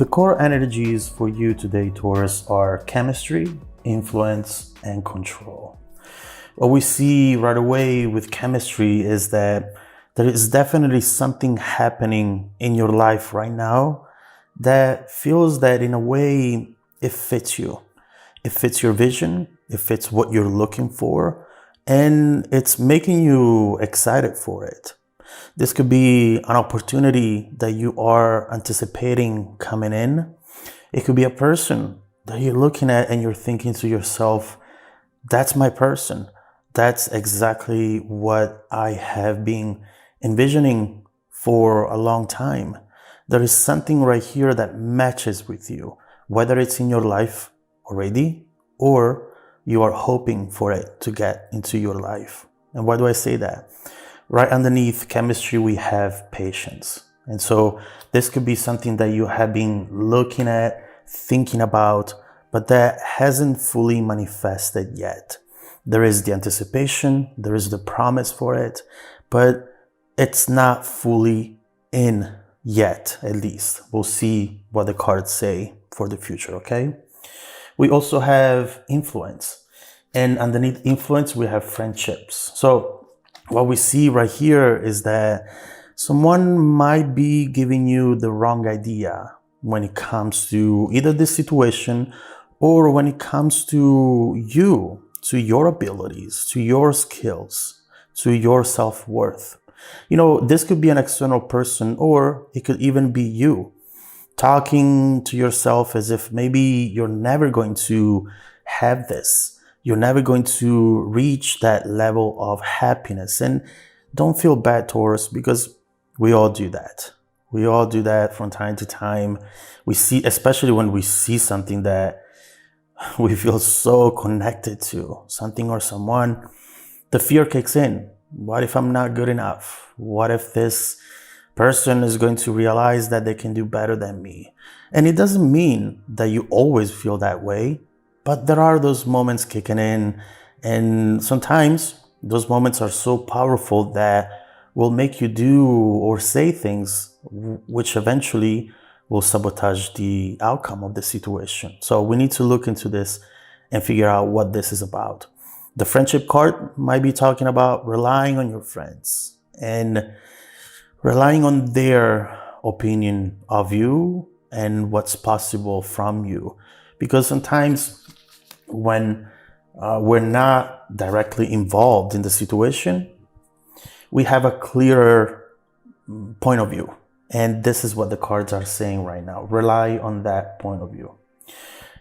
The core energies for you today, Taurus, are chemistry, influence, and control. What we see right away with chemistry is that there is definitely something happening in your life right now that feels that in a way it fits you. It fits your vision, it fits what you're looking for, and it's making you excited for it. This could be an opportunity that you are anticipating coming in. It could be a person that you're looking at and you're thinking to yourself, that's my person. That's exactly what I have been envisioning for a long time. There is something right here that matches with you, whether it's in your life already or you are hoping for it to get into your life. And why do I say that? Right underneath chemistry, we have patience. And so this could be something that you have been looking at, thinking about, but that hasn't fully manifested yet. There is the anticipation, there is the promise for it, but it's not fully in yet, at least. We'll see what the cards say for the future, okay? We also have influence. And underneath influence, we have friendships. So what we see right here is that someone might be giving you the wrong idea when it comes to either this situation or when it comes to you, to your abilities, to your skills, to your self-worth. You know, this could be an external person, or it could even be you talking to yourself as if maybe you're never going to have this. You're never going to reach that level of happiness. And don't feel bad, Taurus, because we all do that. We all do that from time to time. We see, especially when we see something that we feel so connected to, something or someone, the fear kicks in. What if I'm not good enough? What if this person is going to realize that they can do better than me? And it doesn't mean that you always feel that way, but there are those moments kicking in, and sometimes those moments are so powerful that will make you do or say things which eventually will sabotage the outcome of the situation. So we need to look into this and figure out what this is about. The friendship card might be talking about relying on your friends and relying on their opinion of you and what's possible from you. Because sometimes when we're not directly involved in the situation, we have a clearer point of view. And this is what the cards are saying right now. Rely on that point of view.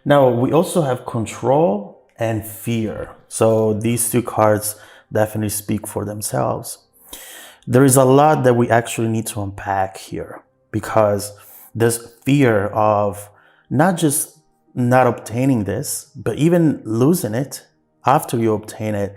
Now, we also have control and fear. So these two cards definitely speak for themselves. There is a lot that we actually need to unpack here, because this fear of not just not obtaining this, but even losing it after you obtain it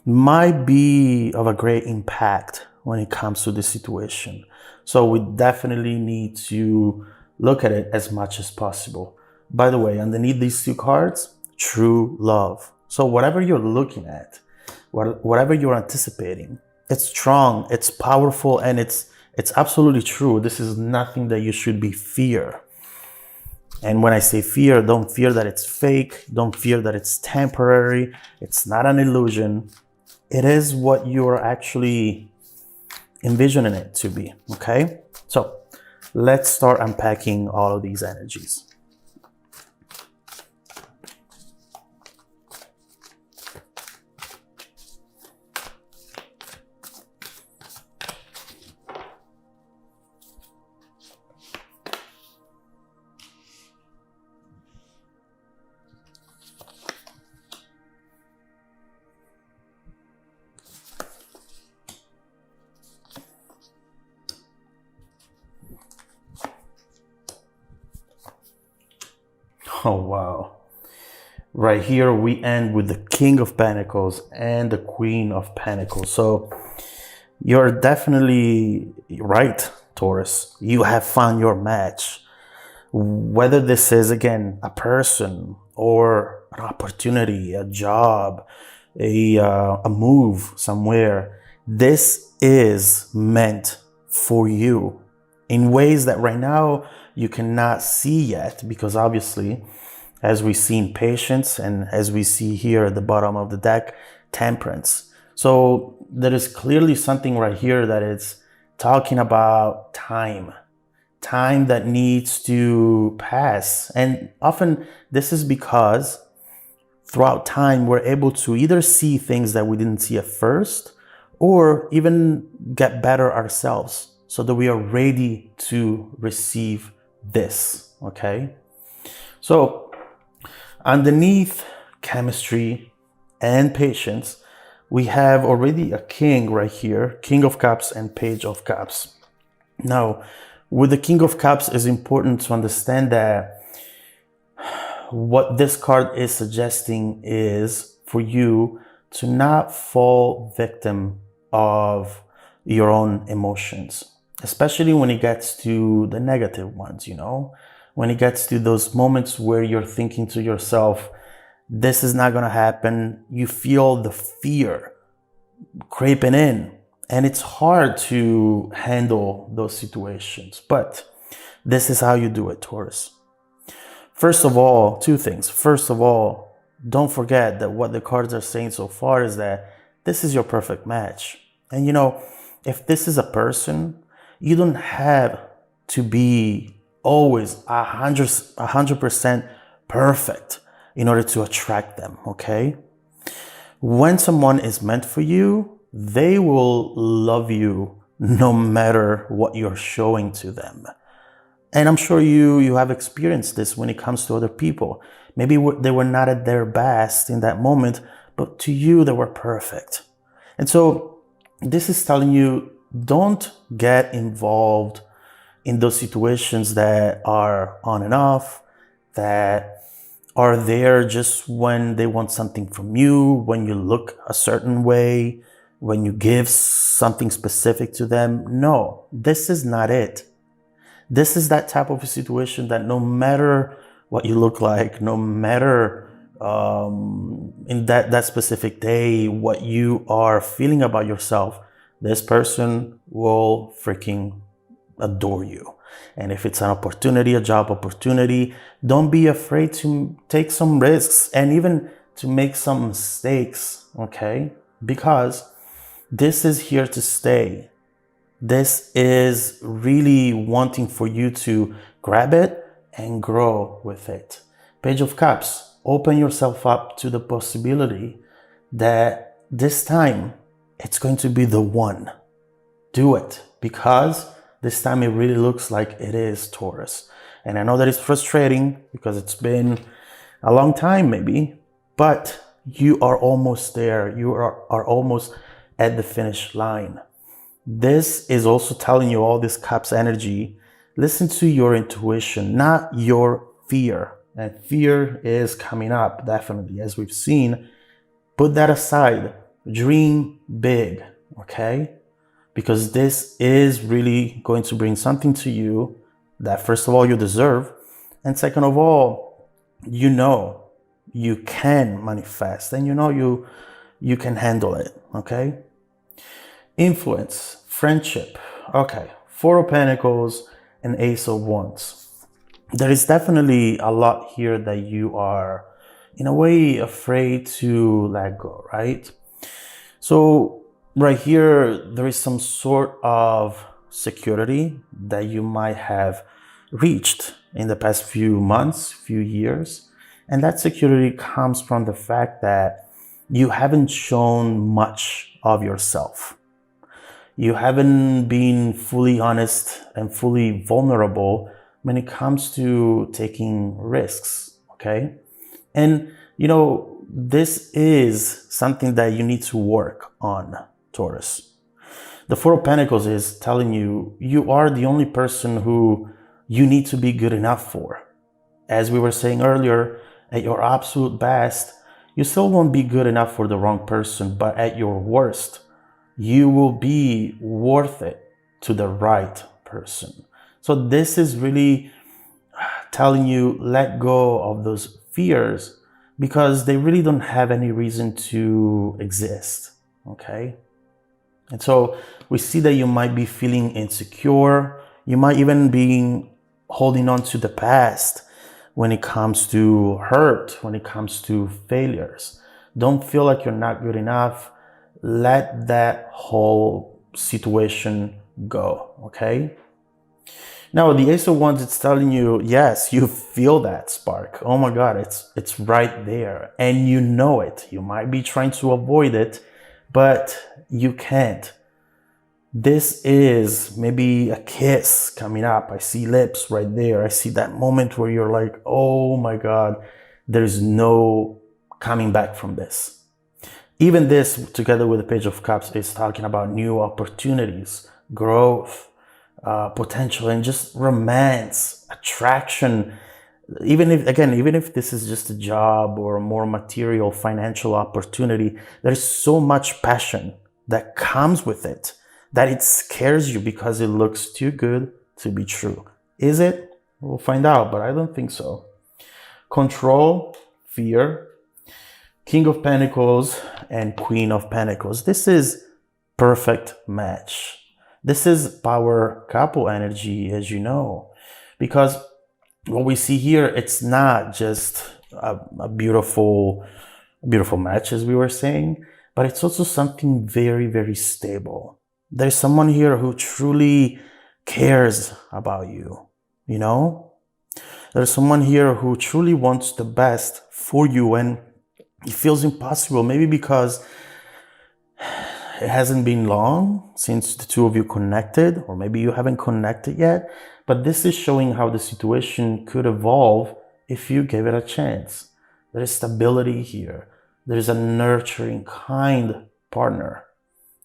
might be of a great impact when it comes to this situation. So we definitely need to look at it as much as possible. By the way, underneath these two cards, true love. So whatever you're looking at, whatever you're anticipating, it's strong, it's powerful, and it's absolutely true. This is nothing that you should be fear. And when I say fear, don't fear that it's fake. Don't fear that it's temporary. It's not an illusion. It is what you're actually envisioning it to be, okay? So let's start unpacking all of these energies. Oh, wow. Right here, we end with the King of Pentacles and the Queen of Pentacles. So you're definitely right, Taurus. You have found your match. Whether this is, again, a person or an opportunity, a job, a move somewhere, this is meant for you. in ways that right now you cannot see yet, because obviously, as we see in patience and as we see here at the bottom of the deck, temperance. So there is clearly something right here that is talking about time that needs to pass. And often this is because throughout time, we're able to either see things that we didn't see at first, or even get better ourselves so that we are ready to receive this, okay? So underneath chemistry and patience, we have already a king right here, King of Cups and Page of Cups. Now, with the King of Cups, it's important to understand that what this card is suggesting is for you to not fall victim of your own emotions, especially when it gets to the negative ones, when it gets to those moments where you're thinking to yourself, this is not going to happen. You feel the fear creeping in, and it's hard to handle those situations. But this is how you do it, Taurus. First of all, two things. First of all, don't forget that what the cards are saying so far is that this is your perfect match. And if this is a person, you don't have to be always 100% perfect in order to attract them, okay? When someone is meant for you, they will love you no matter what you're showing to them. And I'm sure you have experienced this when it comes to other people. Maybe they were not at their best in that moment, but to you, they were perfect. And so this is telling you, don't get involved in those situations that are on and off, that are there just when they want something from you, when you look a certain way, when you give something specific to them. No, this is not it. This is that type of a situation that no matter what you look like, no matter in that specific day, what you are feeling about yourself, this person will freaking adore you. And if it's an opportunity, a job opportunity, don't be afraid to take some risks and even to make some mistakes, okay? Because this is here to stay. This is really wanting for you to grab it and grow with it. Page of Cups, open yourself up to the possibility that this time it's going to be the one. Do it, because this time it really looks like it is, Taurus. And I know that it's frustrating because it's been a long time maybe, but you are almost there. You are almost at the finish line. This is also telling you, all this Cups energy, listen to your intuition, not your fear. And fear is coming up, definitely, as we've seen. Put that aside. Dream big, okay? Because this is really going to bring something to you that, first of all, you deserve. And second of all, you can manifest, and you can handle it, okay? Influence, friendship. Okay, Four of Pentacles and Ace of Wands. There is definitely a lot here that you are, in a way, afraid to let go, right? So right here, there is some sort of security that you might have reached in the past few months, few years. And that security comes from the fact that you haven't shown much of yourself. You haven't been fully honest and fully vulnerable when it comes to taking risks, okay? And, this is something that you need to work on, Taurus. The Four of Pentacles is telling you, you are the only person who you need to be good enough for. As we were saying earlier, at your absolute best, you still won't be good enough for the wrong person, but at your worst, you will be worth it to the right person. So this is really telling you, let go of those fears, because they really don't have any reason to exist, okay? And so we see that you might be feeling insecure, You might even be holding on to the past when it comes to hurt, when it comes to failures. Don't feel like you're not good enough. Let that whole situation go, okay? Now, the Ace of Wands, it's telling you, yes, you feel that spark. Oh my God, it's right there. And you know it. You might be trying to avoid it, but you can't. This is maybe a kiss coming up. I see lips right there. I see that moment where you're like, oh my God, there's no coming back from this. Even this, together with the Page of Cups, is talking about new opportunities, growth, potential, and just romance, attraction. Even if this is just a job or a more material financial opportunity, there's so much passion that comes with it that it scares you because it looks too good to be true. Is it? We'll find out, but I don't think so. Control, fear, King of Pentacles and Queen of Pentacles. This is perfect match. This is power couple energy, as you know, because what we see here, it's not just a beautiful match, as we were saying, but it's also something very, very stable. There's someone here who truly cares about you, you know? There's someone here who truly wants the best for you, and it feels impossible, maybe because it hasn't been long since the two of you connected, or maybe you haven't connected yet, but this is showing how the situation could evolve if you give it a chance. There is stability here. There's a nurturing, kind partner,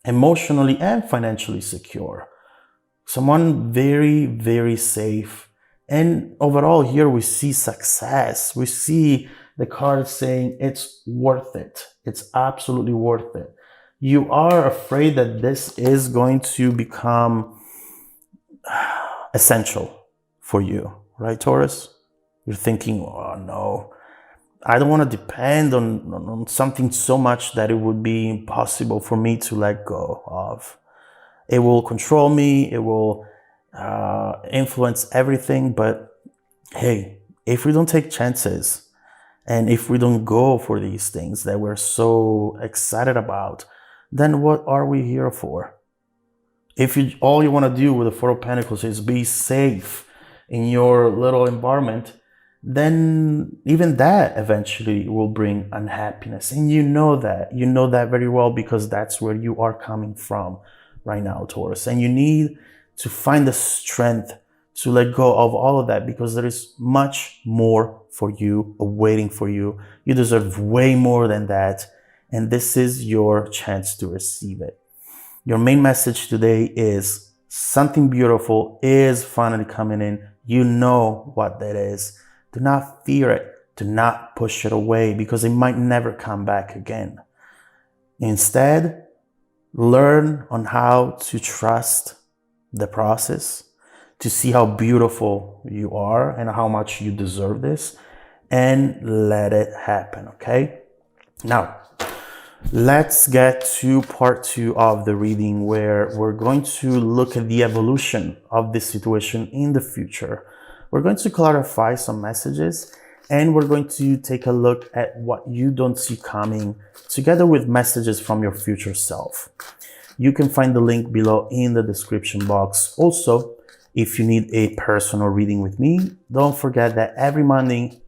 emotionally and financially secure. Someone very, very safe. And overall here we see success. We see the card saying it's worth it. It's absolutely worth it. You are afraid that this is going to become essential for you, right, Taurus? You're thinking, oh no, I don't want to depend on something so much that it would be impossible for me to let go of. It will control me, it will influence everything, but hey, if we don't take chances and if we don't go for these things that we're so excited about, then what are we here for? If all you want to do with the Four of Pentacles is be safe in your little environment, then even that eventually will bring unhappiness. And you know that. You know that very well because that's where you are coming from right now, Taurus. And you need to find the strength to let go of all of that because there is much more for you, awaiting for you. You deserve way more than that. And this is your chance to receive it. Your main message today is something beautiful is finally coming in. You know what that is. Do not fear it. Do not push it away because it might never come back again. Instead, learn on how to trust the process, to see how beautiful you are and how much you deserve this, and let it happen, okay? Now, let's get to part 2 of the reading where we're going to look at the evolution of this situation in the future. We're going to clarify some messages and we're going to take a look at what you don't see coming together with messages from your future self. You can find the link below in the description box. Also, if you need a personal reading with me, don't forget that every Monday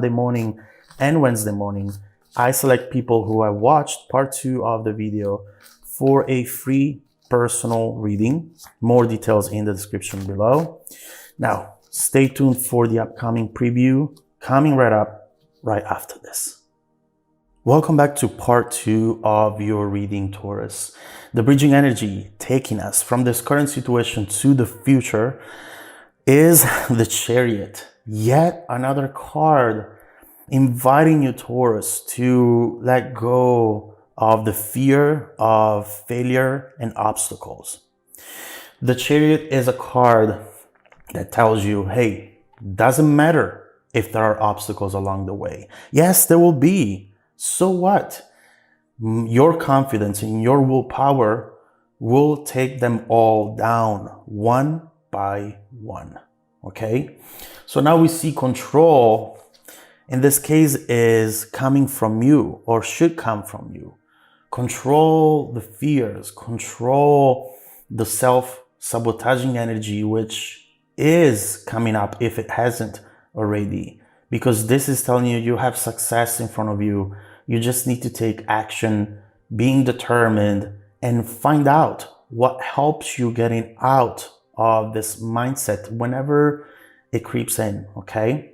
morning and Wednesday morning, I select people who have watched part 2 of the video for a free personal reading. More details in the description below. Now, stay tuned for the upcoming preview coming right up right after this. Welcome back to part 2 of your reading, Taurus. The bridging energy taking us from this current situation to the future is the Chariot. Yet another card inviting you, Taurus, to let go of the fear of failure and obstacles. The Chariot is a card that tells you, hey, doesn't matter if there are obstacles along the way. Yes, there will be. So what? Your confidence and your willpower will take them all down one by one. Okay, so now we see control in this case is coming from you, or should come from you. Control the fears, control the self-sabotaging energy which is coming up if it hasn't already, because this is telling you you have success in front of you. You just need to take action, being determined, and find out what helps you getting out of this mindset whenever it creeps in. Okay,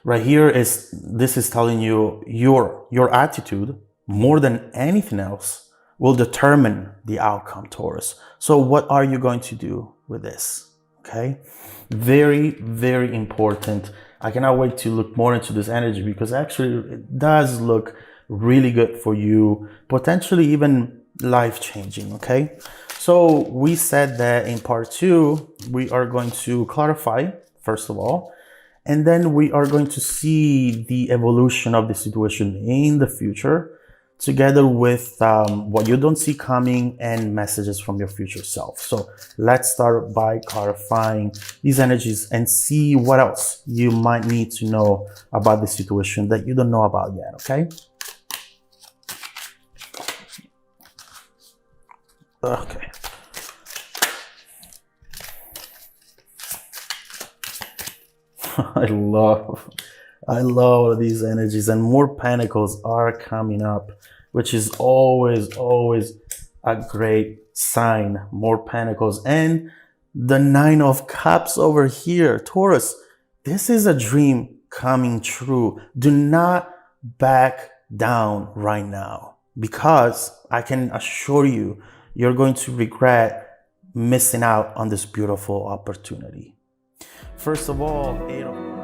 right here is this is telling you your attitude more than anything else will determine the outcome, Taurus. So what are you going to do with this? Okay, very, very important. I cannot wait to look more into this energy, because actually it does look really good for you, potentially even life-changing. Okay, so we said that in part 2 we are going to clarify first of all, and then we are going to see the evolution of the situation in the future, together with what you don't see coming and messages from your future self. So let's start by clarifying these energies and see what else you might need to know about the situation that you don't know about yet. Okay. Okay. I love these energies, and more pentacles are coming up, which is always a great sign. More pentacles, and the 9 of cups over here. Taurus, this is a dream coming true. Do not back down right now, because I can assure you, you're going to regret missing out on this beautiful opportunity. First of all, 8 of